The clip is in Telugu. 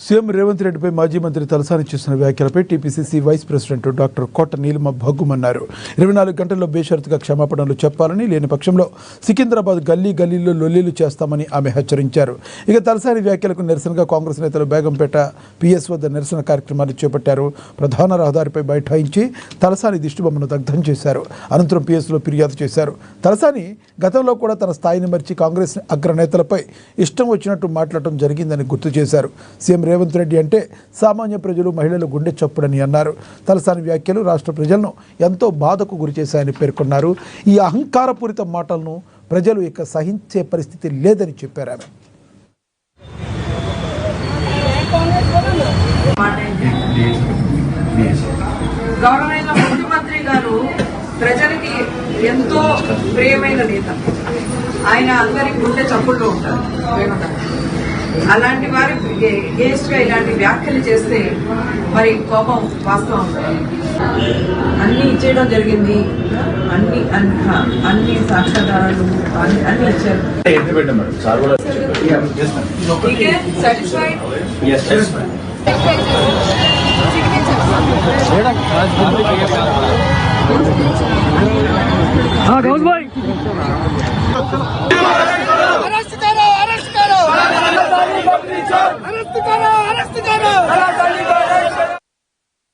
సీఎం రేవంత్ రెడ్డిపై మాజీ మంత్రి తలసాని చేసిన వ్యాఖ్యలపై టీపీసీసీ వైస్ ప్రెసిడెంట్ డాక్టర్ కోట నీలిమ భగ్గుమన్నారు. 24 గంటల్లో బేషరతుగా క్షమాపణలు చెప్పాలని, లేని పక్షంలో సికింద్రాబాద్ గల్లీలో లొల్లీలు చేస్తామని ఆమె హెచ్చరించారు. ఇక తలసాని వ్యాఖ్యలకు నిరసనగా కాంగ్రెస్ నేతలు బేగంపేట పిఎస్ వద్ద నిరసన కార్యక్రమాన్ని చేపట్టారు. ప్రధాన రహదారిపై బైఠాయించి తలసాని దిష్టిబొమ్మను దగ్ధం చేశారు. అనంతరం పిఎస్లో ఫిర్యాదు చేశారు. తలసాని గతంలో కూడా తన స్థాయిని మర్చి కాంగ్రెస్ అగ్రనేతలపై ఇష్టం వచ్చినట్టు మాట్లాడటం జరిగిందని గుర్తు చేశారు. సీఎం రేవంత్ రెడ్డి అంటే సామాన్య ప్రజలు, మహిళలు గుండె చప్పుడని అన్నారు. తలసాని వ్యాఖ్యలు రాష్ట్ర ప్రజలను ఎంతో బాధకు గురిచేశాయని పేర్కొన్నారు. ఈ అహంకారపూరిత మాటలను ప్రజలు ఇక సహించే పరిస్థితి లేదని చెప్పారు ఆమె. గౌరవమైన ముఖ్యమంత్రి గారు ప్రజలకి ఎంతో ప్రియమైన నేత. ఆయన అందరి గుండె చప్పుడులో ఉంటారు. అలాంటి వారి గేస్ట్ గా ఇలాంటి వ్యాఖ్యలు చేస్తే మరి కోపం వాస్తవం. అన్ని ఇచ్చేయడం జరిగింది. అన్ని సాక్ష్యాధారాలు అన్ని ఇచ్చారు. సాటిస్ఫైడ్